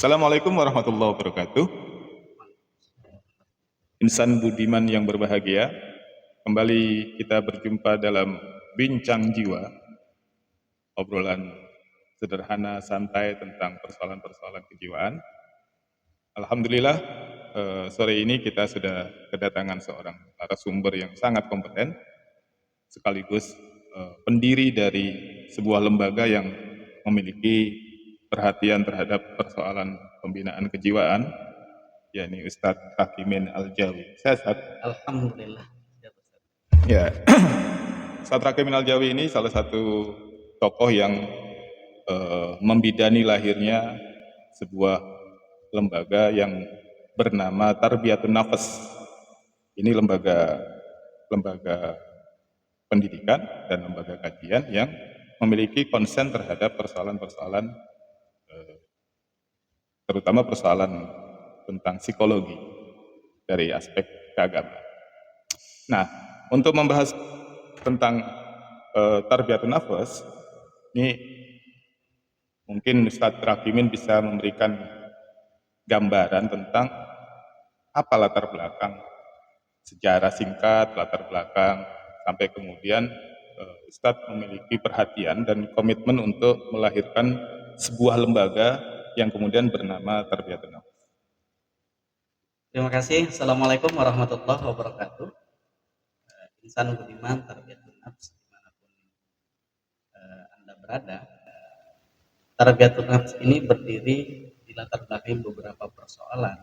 Assalamualaikum warahmatullahi wabarakatuh. Insan budiman yang berbahagia, kembali kita berjumpa dalam Bincang Jiwa, obrolan sederhana santai tentang persoalan-persoalan kejiwaan. Alhamdulillah, sore ini kita sudah kedatangan seorang narasumber yang sangat kompeten, sekaligus pendiri dari sebuah lembaga yang memiliki perhatian terhadap persoalan pembinaan kejiwaan, yakni Ustadz Hakimin Al-Jawi. Sehat? Alhamdulillah. Ya, Ustadz Hakimin Al-Jawi ini salah satu tokoh yang membidani lahirnya sebuah lembaga yang bernama Tarbiyatun Nafas. Ini lembaga pendidikan dan lembaga kajian yang memiliki konsen terhadap persoalan-persoalan, terutama persoalan tentang psikologi dari aspek keagamaan. Nah, untuk membahas tentang Tarbiyatun Nafas, ini mungkin Ustadz Hakimin bisa memberikan gambaran tentang apa latar belakang, sejarah singkat, latar belakang, sampai kemudian Ustadz memiliki perhatian dan komitmen untuk melahirkan sebuah lembaga yang kemudian bernama Tarbiyatun Nafas. Terima kasih. Assalamualaikum warahmatullahi wabarakatuh. Insan budiman, tarbiyatun nafs, dimanapun Anda berada. Tarbiyatun nafs ini berdiri di latar belakang beberapa persoalan.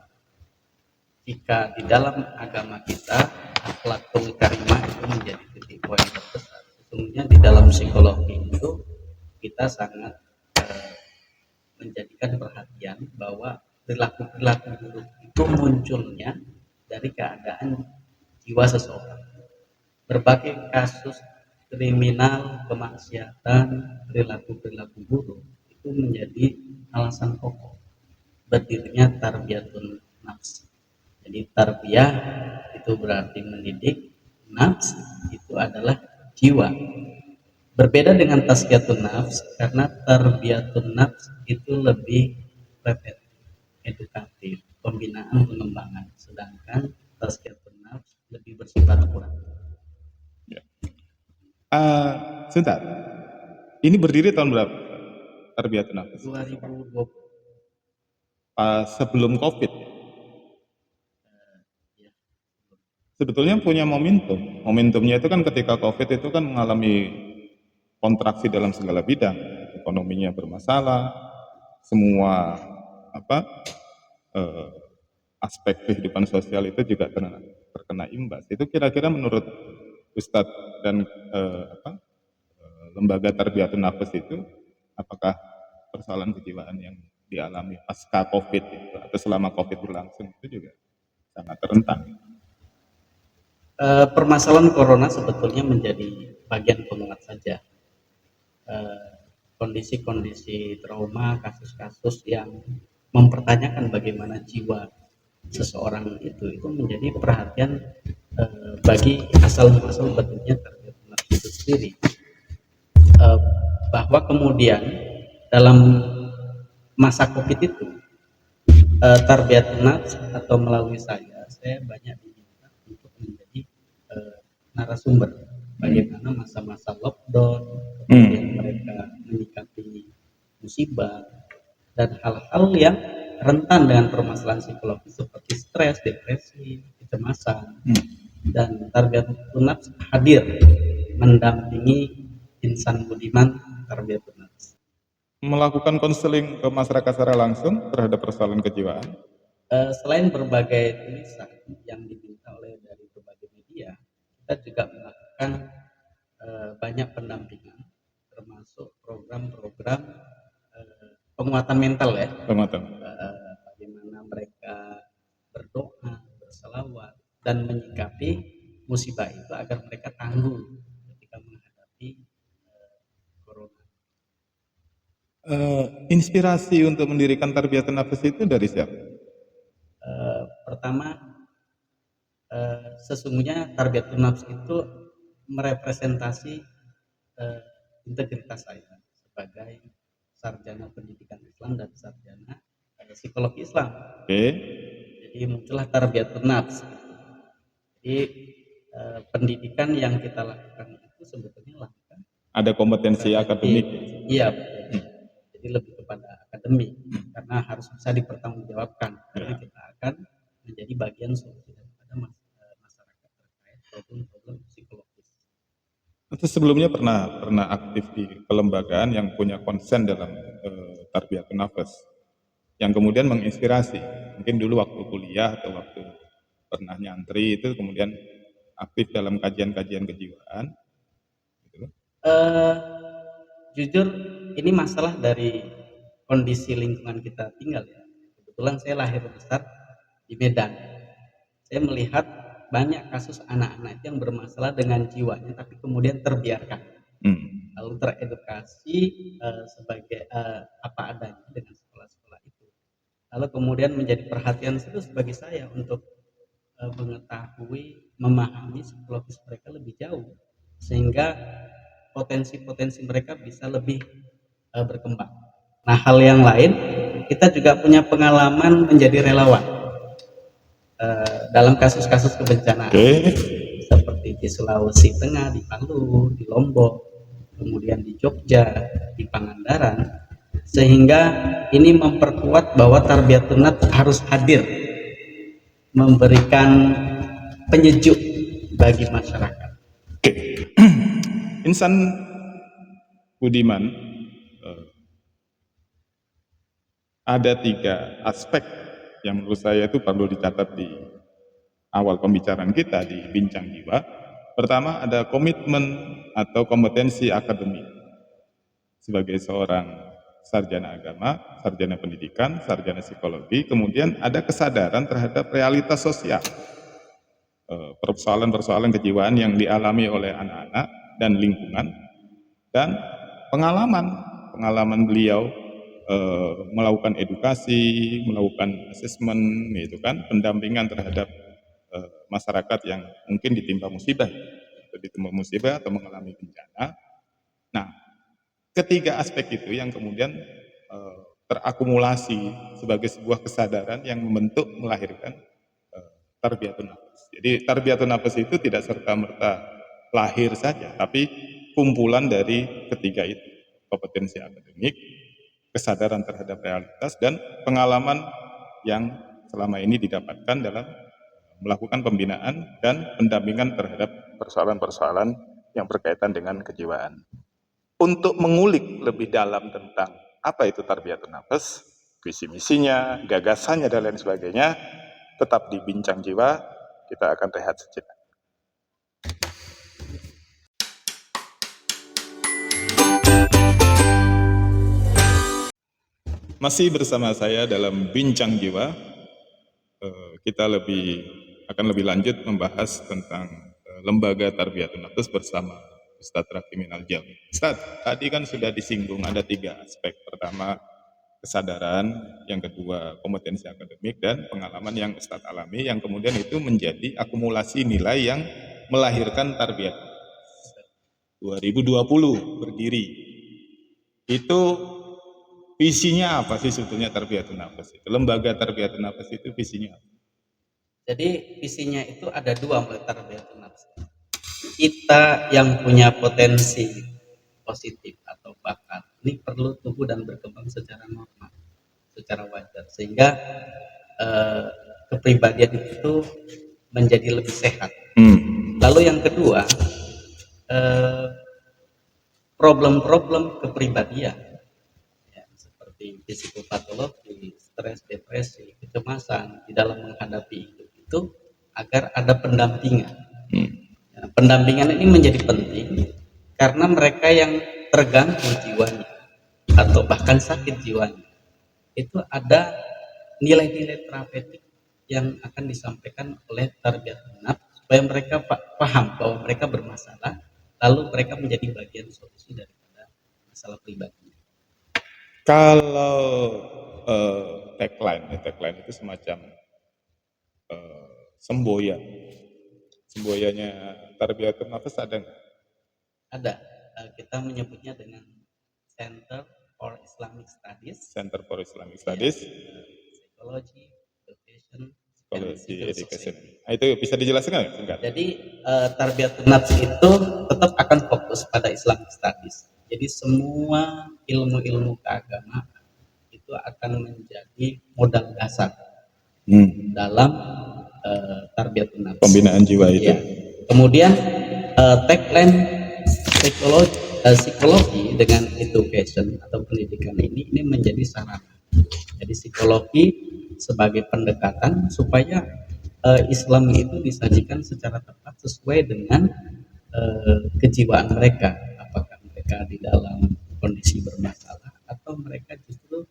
Jika di dalam agama kita, akhlakul karimah itu menjadi titik poin terbesar. Sesungguhnya di dalam psikologi itu kita sangat menjadikan perhatian bahwa perilaku-perilaku buruk itu munculnya dari keadaan jiwa seseorang. Berbagai kasus kriminal, kemaksiatan, perilaku-perilaku buruk itu menjadi alasan pokok berdirinya tarbiyatun nafs. Jadi tarbiyah itu berarti mendidik, nafs itu adalah jiwa. Berbeda dengan tazkiyatun nafs, karena tarbiyatun nafs itu lebih preventif, edukatif, pembinaan pengembangan, sedangkan tazkiyatun nafs lebih bersifat kuratif. Ya. Sebentar, ini berdiri tahun berapa? Tarbiyatun Nafas 2020. sebelum COVID. Ya. Sebetulnya punya momentum. Momentumnya itu kan ketika COVID itu kan mengalami kontraksi dalam segala bidang, ekonominya bermasalah, semua aspek kehidupan sosial itu juga terkena imbas. Itu kira-kira menurut Ustadz dan lembaga Tarbiyatun Nafas itu, apakah persoalan kejiwaan yang dialami pasca COVID itu, atau selama COVID berlangsung itu juga sangat rentan? Permasalahan corona sebetulnya menjadi bagian penguat saja. Kondisi-kondisi trauma, kasus-kasus yang mempertanyakan bagaimana jiwa seseorang itu menjadi perhatian bagi asal muasal bentuknya tarbiyatun nafs itu sendiri. Bahwa kemudian dalam masa COVID itu tarbiyatun nafs atau melalui saya banyak diminta untuk menjadi narasumber bagaimana masa-masa lockdown, kemudian mereka menyikapi musibah dan hal-hal yang rentan dengan permasalahan psikologis seperti stres, depresi, kecemasan. Dan Tarbiyatun Nafs hadir mendampingi insan budiman Tarbiyatun Nafs. Melakukan konseling ke masyarakat secara langsung terhadap persoalan kejiwaan? Selain berbagai tulisan yang diminta oleh dari berbagai media, kita juga melakukan banyak pendampingan, termasuk program-program penguatan mental ya. Bagaimana mereka berdoa, berselawat, dan menyikapi musibah itu agar mereka tangguh ketika menghadapi corona. Inspirasi untuk mendirikan Tarbiyatun Nafas itu dari siapa? Pertama, sesungguhnya Tarbiyatun Nafs itu merepresentasi integritas saya sebagai sarjana pendidikan Islam dan sarjana psikolog Islam. Oke. Jadi muncullah tarbiyatun nafs. Jadi pendidikan yang kita lakukan itu sebetulnya lakukan Ada kompetensi akademik. Iya, betul. Jadi lebih kepada akademik karena harus bisa dipertanggungjawabkan karena kita akan menjadi bagian solusi daripada masyarakat terkait problem-problem psikologis. Atau sebelumnya pernah aktif di kelembagaan yang punya konsen dalam tarbiyatun nafas, yang kemudian menginspirasi. Mungkin dulu waktu kuliah atau waktu pernah nyantri itu kemudian aktif dalam kajian-kajian kejiwaan. Gitu. Jujur ini masalah dari kondisi lingkungan kita tinggal ya. Kebetulan saya lahir besar di Medan. Saya melihat banyak kasus anak-anak yang bermasalah dengan jiwanya tapi kemudian terbiarkan. Lalu teredukasi sebagai apa adanya dengan sekolah-sekolah itu. Lalu kemudian menjadi perhatian serius bagi saya untuk mengetahui, memahami psikologis mereka lebih jauh sehingga potensi-potensi mereka bisa lebih berkembang. Nah, hal yang lain, kita juga punya pengalaman menjadi relawan dalam kasus-kasus kebencanaan, seperti di Sulawesi Tengah, di Palu, di Lombok, kemudian di Jogja, di Pangandaran, sehingga ini memperkuat bahwa tarbiyatun nafs harus hadir, memberikan penyejuk bagi masyarakat. Oke. Insan Budiman, ada 3 aspek yang menurut saya itu perlu dicatat di awal pembicaraan kita di Bincang Jiwa. Pertama, ada komitmen atau kompetensi akademik sebagai seorang sarjana agama, sarjana pendidikan, sarjana psikologi. Kemudian ada kesadaran terhadap realitas sosial, persoalan-persoalan kejiwaan yang dialami oleh anak-anak dan lingkungan, dan pengalaman beliau melakukan edukasi, melakukan asesmen, gitu kan, pendampingan terhadap masyarakat yang mungkin ditimpa musibah atau mengalami bencana. Nah, ketiga aspek itu yang kemudian terakumulasi sebagai sebuah kesadaran yang membentuk, melahirkan tarbiyatun nafas. Jadi tarbiyatun nafas itu tidak serta-merta lahir saja, tapi kumpulan dari ketiga itu: kompetensi akademik, kesadaran terhadap realitas, dan pengalaman yang selama ini didapatkan dalam melakukan pembinaan dan pendampingan terhadap persoalan-persoalan yang berkaitan dengan kejiwaan. Untuk mengulik lebih dalam tentang apa itu tarbiyatun nafas, visi misinya, gagasannya, dan lain sebagainya, tetap di Bincang Jiwa. Kita akan rehat sejenak. Masih bersama saya dalam Bincang Jiwa. Kita akan lebih lanjut membahas tentang lembaga tarbiyatun nafas bersama Ustadz Rafimin Al-Jalmi. Ustadz, tadi kan sudah disinggung ada 3 aspek. Pertama, kesadaran, yang kedua kompetensi akademik, dan pengalaman yang Ustadz alami, yang kemudian itu menjadi akumulasi nilai yang melahirkan tarbiyat 2020 berdiri. Itu visinya apa sih sebetulnya tarbiyatun nafas itu? Lembaga tarbiyatun nafas itu visinya apa? Jadi visinya itu ada 2 mulai tarbiyatun nafas. Kita yang punya potensi positif atau bakat ini perlu tumbuh dan berkembang secara normal, secara wajar, sehingga kepribadian itu menjadi lebih sehat. Lalu yang kedua, problem-problem kepribadian ya, seperti psikopatologi, stres, depresi, kecemasan di dalam menghadapi hidup itu agar ada pendampingan. Ya, pendampingan ini menjadi penting karena mereka yang terganggu jiwanya atau bahkan sakit jiwanya itu ada nilai-nilai terapeutik yang akan disampaikan oleh tarbiyatun nafs supaya mereka paham bahwa mereka bermasalah, lalu mereka menjadi bagian solusi daripada masalah pribadi. Kalau tagline itu semacam semboyanya tarbiyatun nafas ada nggak? Ada, kita menyebutnya dengan Center for Islamic Studies. Center for Islamic Studies. psychology, education, and Psikologi civil education. society. Nah, itu bisa dijelaskan nggak singkat? Jadi Tarbiyatun Nafs itu tetap akan fokus pada Islamic Studies. Jadi semua ilmu-ilmu keagamaan itu akan menjadi modal dasar dalam Tarbiyatun Nafs. Pembinaan jiwa itu. Ya. Kemudian tagline psikologi dengan education atau pendidikan ini menjadi sarana. Jadi psikologi sebagai pendekatan supaya Islam itu disajikan secara tepat sesuai dengan kejiwaan mereka. Apakah mereka di dalam kondisi bermasalah atau mereka justru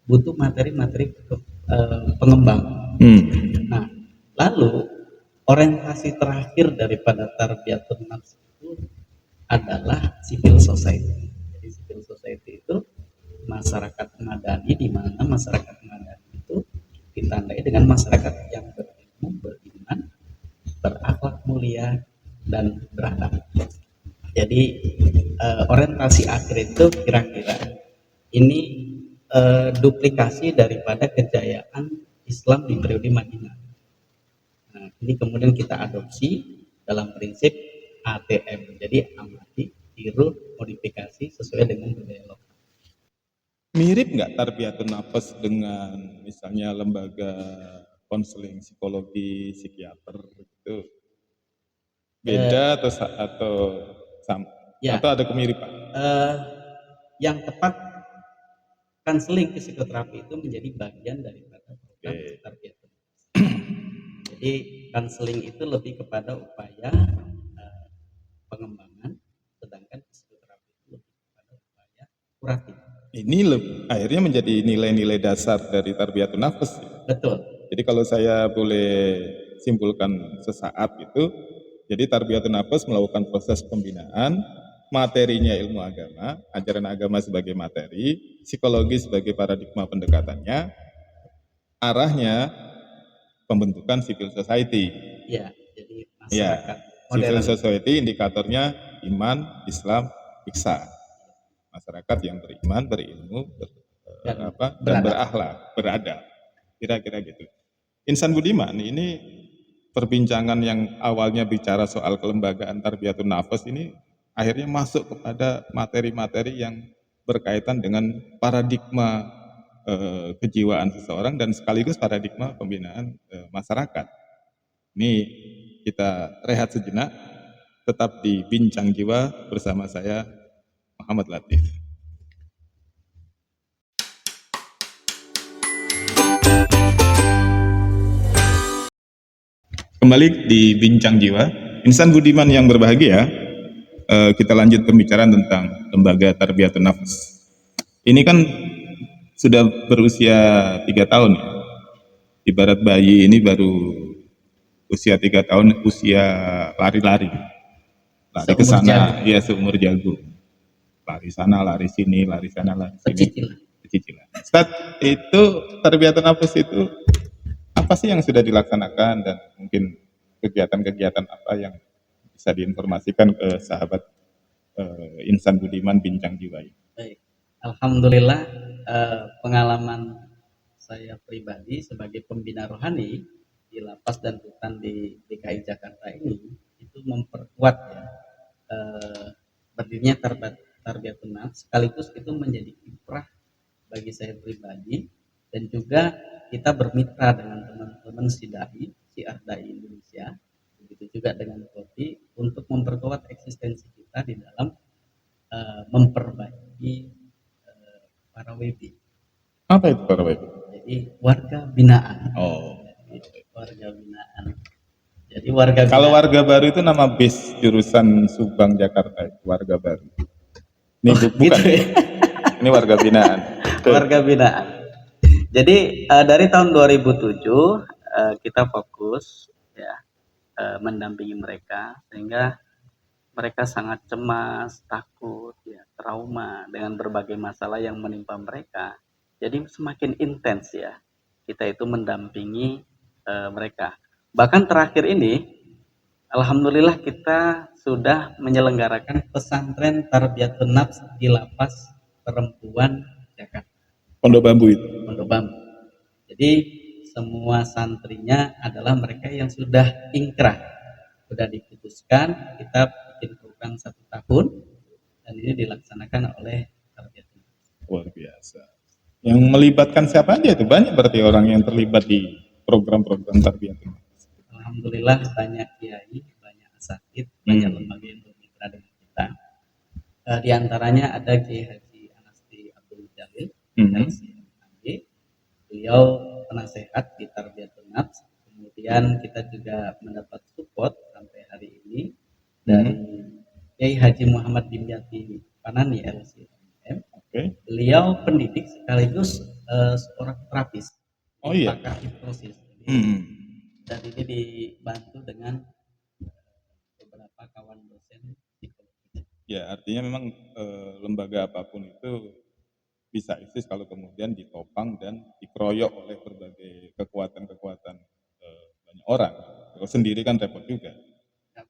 butuh materi-materi pengembang. Nah, lalu orientasi terakhir daripada Tarbiyatun Nafs itu adalah civil society. Jadi civil society itu masyarakat madani, di mana masyarakat madani itu ditandai dengan masyarakat yang berilmu, beriman, berakhlak mulia, dan beradab. Jadi orientasi akhir itu kira-kira ini duplikasi daripada kejayaan Islam di periode Madinah. Nah, ini kemudian kita adopsi dalam prinsip ATM. Jadi amati, tiru, modifikasi sesuai dengan budaya lokal. Mirip nggak Tarbiyatun Nafas dengan misalnya lembaga konseling psikologi, psikiater gitu? Beda atau sama? Ya. Atau ada kemiripan? Yang tepat, konseling psikoterapi itu menjadi bagian daripada program Tarbiyatun Nafs. Jadi konseling itu lebih kepada upaya pengembangan, sedangkan psikoterapi itu lebih kepada upaya kuratif. Ini akhirnya menjadi nilai-nilai dasar dari Tarbiyatun Nafas. Betul. Jadi kalau saya boleh simpulkan sesaat itu, jadi Tarbiyatun Nafas melakukan proses pembinaan, materinya ilmu agama, ajaran agama sebagai materi, psikologi sebagai paradigma pendekatannya, arahnya pembentukan civil society. Ya, jadi Ya, masyarakat civil modern. society indikatornya iman, Islam, ihsan. Masyarakat yang beriman, berilmu, dan berakhlak, beradab. Kira-kira gitu. Insan Budiman, ini perbincangan yang awalnya bicara soal kelembagaan Tarbiyatun Nafas ini akhirnya masuk kepada materi-materi yang berkaitan dengan paradigma kejiwaan seseorang dan sekaligus paradigma pembinaan masyarakat. Ini kita rehat sejenak, tetap di Bincang Jiwa bersama saya Muhammad Latif. Kembali di Bincang Jiwa, insan budiman yang berbahagia, kita lanjut pembicaraan tentang lembaga Tarbiyatun Nafas. Ini kan sudah berusia 3 tahun ya. Ibarat bayi ini baru usia 3 tahun, usia lari-lari. Lari ke sana, dia seumur jagung. Lari sana, lari sini, lari sana, lari sini. Pecicilan. Ustaz, itu Tarbiyatun Nafas itu apa sih yang sudah dilaksanakan dan mungkin kegiatan-kegiatan apa yang bisa diinformasikan ke sahabat insan budiman Bincang Jiwa ini? Baik. Alhamdulillah pengalaman saya pribadi sebagai pembina rohani di lapas dan rutan di DKI Jakarta ini itu memperkuat ya berdirinya Tarbiyatun Nafs, sekaligus itu menjadi kiprah bagi saya pribadi dan juga kita bermitra dengan teman-teman SIDAI, Syiar Dai Indonesia, begitu juga dengan Kopi untuk memperkuat eksistensi kita di dalam memperbaiki para WB. Apa itu para WB? Jadi warga binaan. Oh, warga binaan. Jadi warga binaan. Kalau warga baru itu nama bis jurusan Subang Jakarta, warga baru. Ini bukan gitu ya? Ini warga binaan. Warga binaan. Jadi dari tahun 2007 kita fokus ya mendampingi mereka sehingga mereka sangat cemas, takut, ya, trauma dengan berbagai masalah yang menimpa mereka. Jadi semakin intens ya kita itu mendampingi mereka. Bahkan terakhir ini, alhamdulillah kita sudah menyelenggarakan pesantren Tarbiyatun Nafs di Lapas Perempuan Jakarta. Pondok Bambu itu. Pondok Bambu. Jadi semua santrinya adalah mereka yang sudah ingkrah, sudah diputuskan kita bikin program 1 tahun dan ini dilaksanakan oleh Tarbiyatun Nafs. Luar biasa. Yang melibatkan siapa aja itu? Banyak berarti orang yang terlibat di program-program tarbiyatun nafs. Alhamdulillah banyak kiai, banyak asatidz, banyak lembaga yang bermitra dengan kita. Di antaranya ada Kiai Haji Anasti Abdul Jalil, LCMAG. Beliau penasehat di Tarbiyatun Nafs. Kemudian kita juga mendapat support sampai hari ini dari Kiai Haji Muhammad Dimyati Panani LCMM. Beliau pendidik sekaligus seorang terapis. Oh iya. Pakar hipnosis. Dan ini dibantu dengan beberapa kawan dosen psikologi. Ya, artinya memang lembaga apapun itu bisa eksis kalau kemudian ditopang dan dikeroyok oleh berbagai kekuatan-kekuatan banyak orang. Kalau sendiri kan repot juga.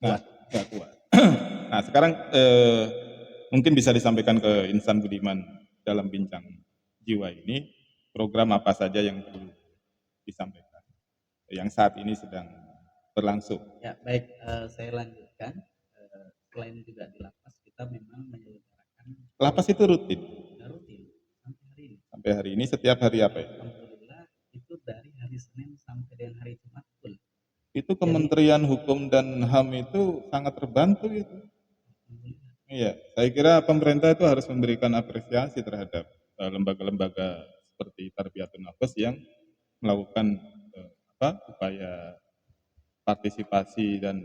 Nggak kuat. Nah, sekarang mungkin bisa disampaikan ke Insan Budiman dalam bincang jiwa ini, program apa saja yang perlu disampaikan, yang saat ini sedang berlangsung. Ya, baik, saya lanjutkan. Selain juga di lapas, kita memang menyelenggarakan. Lapas itu rutin? Rutin, sampai hari ini. Sampai hari ini, setiap hari apa ya? Alhamdulillah, itu dari hari Senin sampai dengan hari Jumat full. Itu Kementerian Hukum dan HAM itu sangat terbantu itu. Iya, saya kira pemerintah itu harus memberikan apresiasi terhadap lembaga-lembaga seperti Tarbiyatun Nafs yang melakukan upaya partisipasi dan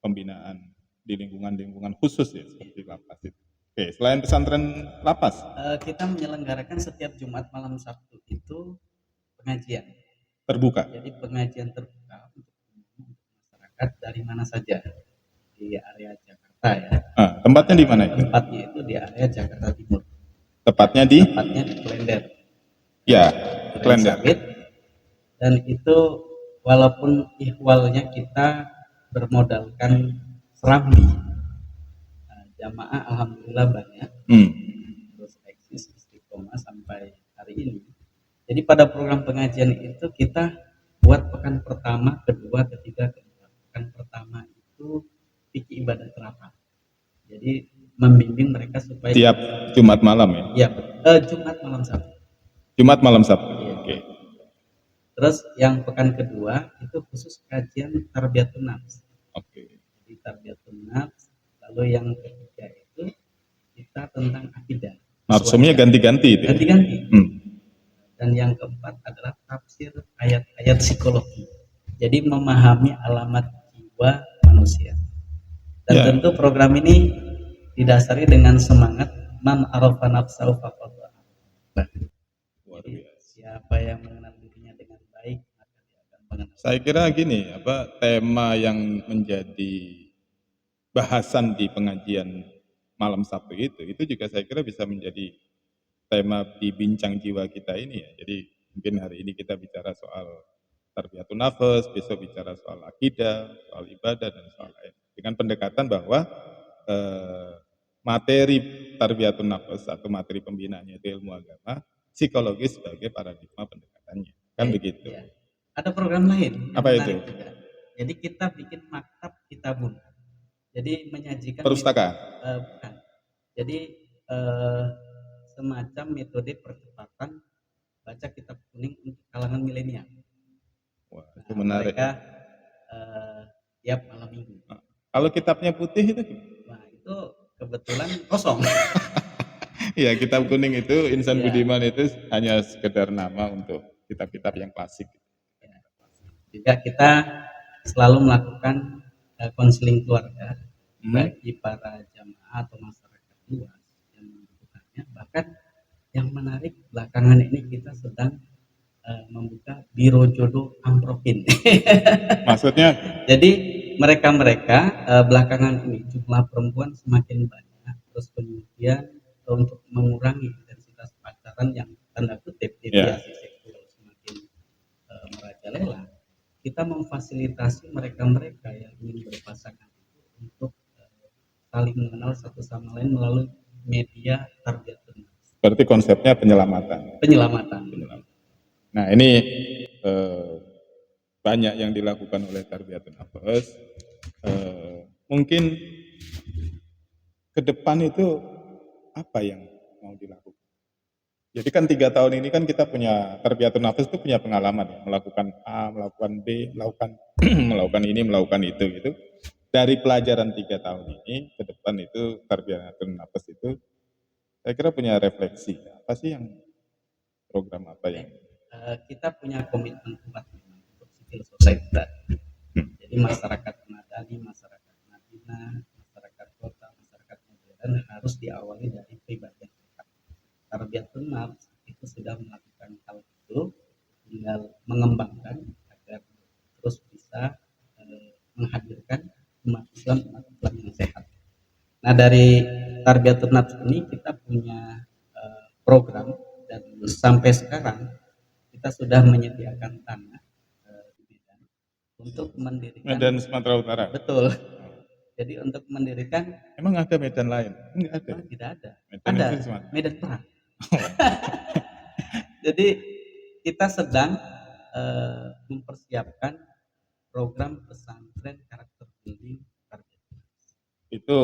pembinaan di lingkungan-lingkungan khusus ya seperti lapas itu. Oke, selain pesantren lapas, kita menyelenggarakan setiap Jumat malam Sabtu itu pengajian terbuka. Jadi pengajian terbuka untuk masyarakat dari mana saja di area Jakarta ya. Tempatnya di mana itu? Tempatnya itu di area Jakarta Timur. Tepatnya di Klender. Ya, Klender. Dan itu walaupun ihwalnya kita bermodalkan Serambi, jamaah alhamdulillah banyak. Terus eksis istiqomah sampai hari ini. Jadi pada program pengajian itu kita buat pekan pertama, kedua, ketiga, keempat. Pekan pertama itu fikih ibadah terapan. Jadi membimbing mereka supaya tiap Jumat malam ya? Iya, Jumat malam Sabtu. Jumat malam Sabtu. Iya. Oke. Terus yang pekan kedua itu khusus kajian Tarbiyatun Nafs. Oke. Di Tarbiyatun Nafs. Lalu yang ketiga itu kita tentang akidah. Narsumnya ganti-ganti itu. Ganti-ganti. Dan yang keempat adalah tafsir ayat-ayat psikologi. Jadi memahami alamat jiwa manusia. Dan tentu program ini didasari dengan semangat man arafa nafsahu faqad arafah. Siapa yang mengenal dirinya dengan baik maka dia akan mengenal. Saya kira gini, tema yang menjadi bahasan di pengajian malam Sabtu itu juga saya kira bisa menjadi tema di bincang jiwa kita ini ya. Jadi mungkin hari ini kita bicara soal Tarbiyatun Nafs, besok bicara soal akidah, soal ibadah dan soal lain. Dengan pendekatan bahwa materi Tarbiyatun Nafs atau materi pembinaannya itu ilmu agama, psikologis sebagai paradigma pendekatannya. Kan begitu. Ya. Ada program lain. Apa itu? Juga. Jadi kita bikin maktab kitabun. Jadi menyajikan perpustakaan. Bukan. Jadi semacam metode percepatan baca kitab kuning untuk kalangan milenial. Wah, itu menarik. Mereka tiap malam minggu. Kalau kitabnya putih itu? Nah, itu kebetulan kosong. Iya, kitab kuning itu Insan Budiman itu hanya sekedar nama untuk kitab-kitab yang klasik. Ya. Juga kita selalu melakukan konseling keluarga bagi para jamaah atau masyarakat luas yang membutuhkannya. Bahkan yang menarik belakangan ini kita sedang membuka biro jodoh Amprokin. Maksudnya? Jadi mereka-mereka belakangan ini jumlah perempuan semakin banyak, terus kemudian untuk mengurangi intensitas pacaran yang tanda kutip deviasi seksual semakin merajalela, kita memfasilitasi mereka-mereka yang ingin berpasangan untuk saling mengenal satu sama lain melalui media Tarbiyatun Nafs. Berarti konsepnya penyelamatan. Nah ini eh, banyak yang dilakukan oleh Tarbiyatun Nafas. Mungkin ke depan itu apa yang mau dilakukan? Jadi kan 3 tahun ini kan kita punya Tarbiyatun Nafas itu punya pengalaman ya, melakukan A, melakukan B, melakukan melakukan ini, melakukan itu gitu. Dari pelajaran 3 tahun ini ke depan itu Tarbiyatun Nafas itu saya kira punya refleksi. Apa sih yang program apa yang Kita punya komitmen kuat memang untuk civil society tadi. Jadi masyarakat madani, masyarakat Madinah, masyarakat kota, masyarakat modern harus diawali dari pribadi yang sehat. Tarbiyatun Nafs itu sudah melakukan hal itu, tinggal mengembangkan agar terus bisa menghadirkan umat Islam yang sehat. Nah dari Tarbiyatun Nafs ini kita punya program dan sampai sekarang kita sudah menyediakan tanah di Medan untuk mendirikan. Medan Sumatera Utara? Betul. Jadi untuk mendirikan. Emang ada Medan lain? Enggak ada. Tidak ada. Medan ada itu Sumatera. Medan Perang. Jadi kita sedang mempersiapkan program pesantren karakter building Tarbiyatun Nafs. Itu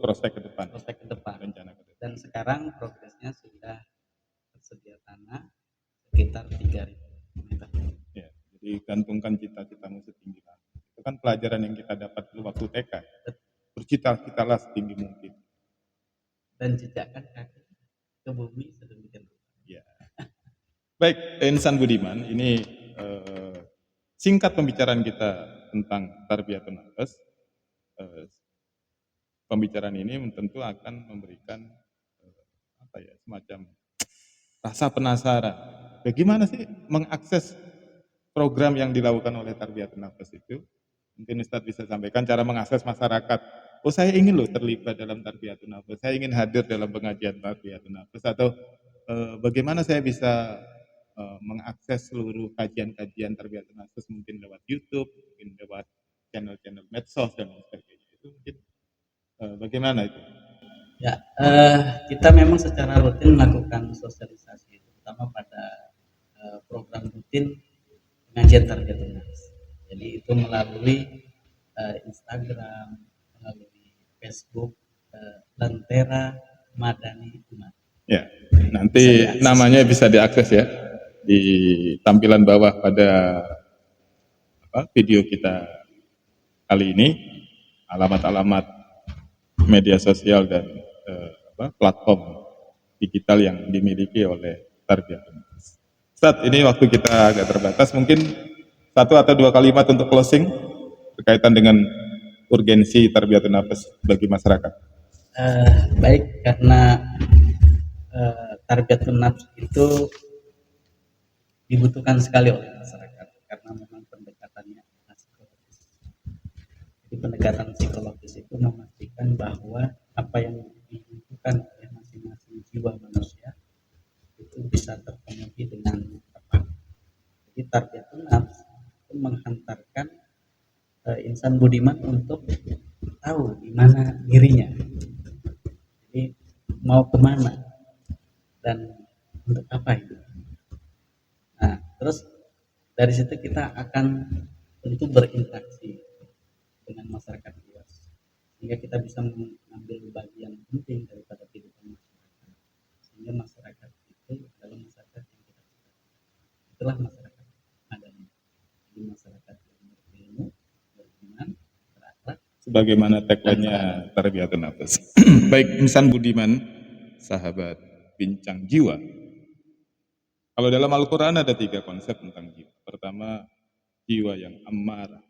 prospek ke depan. Prospek ke depan. Rencana ke depan. Dan sekarang progresnya sudah tersedia tanah sekitar 3.000 meter. Ya, jadi gantungkan cita-citamu setinggi langit. Itu kan pelajaran yang kita dapat dulu waktu TK. Bercita-citalah setinggi mungkin. Dan jejakkan kaki ke bumi sedemikian rupa. Ya. Baik, Insan Budiman, ini singkat pembicaraan kita tentang Tarbiyatun Nafas. Pembicaraan ini tentu akan memberikan apa ya, semacam rasa penasaran. Bagaimana sih mengakses program yang dilakukan oleh Tarbiyatun Nafas itu? Mungkin Ustadz bisa sampaikan cara mengakses masyarakat. Oh saya ingin loh terlibat dalam Tarbiyatun Nafas, saya ingin hadir dalam pengajian Tarbiyatun Nafas, atau bagaimana saya bisa mengakses seluruh kajian-kajian Tarbiyatun Nafas, mungkin lewat YouTube, mungkin lewat channel-channel medsos dan lain sebagainya. Itu mungkin bagaimana itu? Ya, kita memang secara rutin melakukan sosialisasi, terutama pada program rutin pengajian Tarbiyatun Nafas. Jadi itu melalui Instagram, melalui Facebook, Lentera Madani Umat. Ya, nanti namanya bisa diakses ya di tampilan bawah pada video kita kali ini, alamat-alamat media sosial dan platform digital yang dimiliki oleh Tarbiyatun Nafas. Ustadz, ini waktu kita agak terbatas, mungkin 1 atau 2 kalimat untuk closing berkaitan dengan urgensi Tarbiyatun Nafas bagi masyarakat. Baik, karena Tarbiyatun Nafas itu dibutuhkan sekali oleh masyarakat karena memang pendekatannya psikologis. Jadi pendekatan psikologis itu memastikan bahwa apa yang dibutuhkan oleh masing-masing jiwa manusia itu bisa terpenuhi dengan tepat. Jadi Tarbiyatun Nafas itu menghantarkan insan budiman untuk tahu di mana dirinya. Jadi mau kemana dan untuk apa itu. Nah, terus dari situ kita akan tentu berinteraksi dengan masyarakat luas, sehingga kita bisa mengambil bagian penting daripada kehidupan masyarakat, sehingga masyarakat itu adalah masyarakat yang kita ciptakan. Itulah masyarakat madani, jadi masyarakat yang berilmu, beriman, berakhlak. Sebagaimana tagline-nya Tarbiyatun Nafas. Baik, insan budiman, sahabat bincang jiwa. Kalau dalam Al-Quran ada 3 konsep tentang jiwa. Pertama, jiwa yang amarah.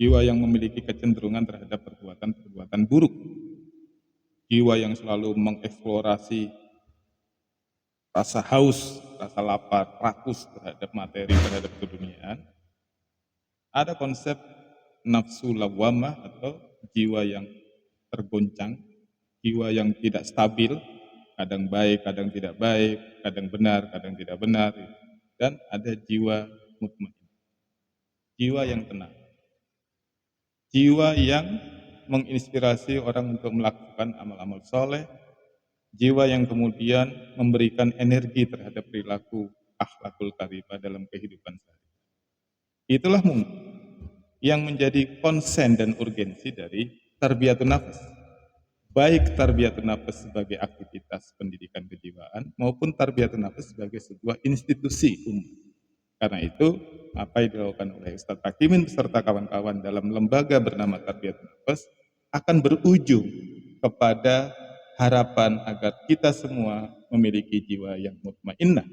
Jiwa yang memiliki kecenderungan terhadap perbuatan-perbuatan buruk. Jiwa yang selalu mengeksplorasi rasa haus, rasa lapar, rakus terhadap materi, terhadap keduniaan. Ada konsep nafsu lawamah atau jiwa yang tergoncang, jiwa yang tidak stabil, kadang baik, kadang tidak baik, kadang benar, kadang tidak benar. Dan ada jiwa mutmain, jiwa yang tenang, jiwa yang menginspirasi orang untuk melakukan amal-amal soleh, jiwa yang kemudian memberikan energi terhadap perilaku akhlakul karimah dalam kehidupan sehari. Itulah yang menjadi konsen dan urgensi dari tarbiyatun nafas. Baik tarbiyatun nafas sebagai aktivitas pendidikan kejiwaan maupun tarbiyatun nafas sebagai sebuah institusi umum. Karena itu, apa yang dilakukan oleh Ustadz Hakimin beserta kawan-kawan dalam lembaga bernama Tarbiyatun Nafas akan berujung kepada harapan agar kita semua memiliki jiwa yang mutmainnah.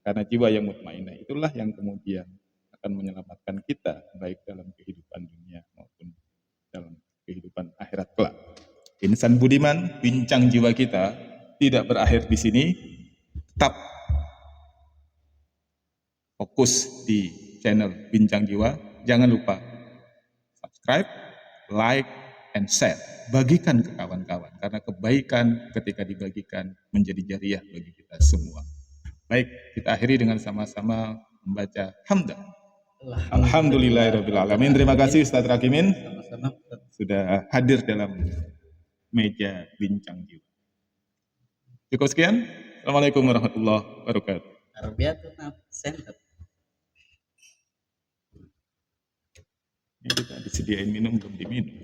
Karena jiwa yang mutmainnah itulah yang kemudian akan menyelamatkan kita baik dalam kehidupan dunia maupun dalam kehidupan akhirat kelak. Insan budiman, bincang jiwa kita tidak berakhir di sini, tetap fokus di channel Bincang Jiwa. Jangan lupa subscribe, like, and share. Bagikan ke kawan-kawan, karena kebaikan ketika dibagikan menjadi jariah bagi kita semua. Baik, kita akhiri dengan sama-sama membaca hamdah. Alhamdulillahirrahmanirrahim. Terima kasih Ustadz Hakimin Sama-sama. sudah hadir dalam meja Bincang Jiwa. Cukup sekian. Assalamualaikum warahmatullahi wabarakatuh. Tarbiyatun Nafs Center. Ini kita disediain minum belum diminum.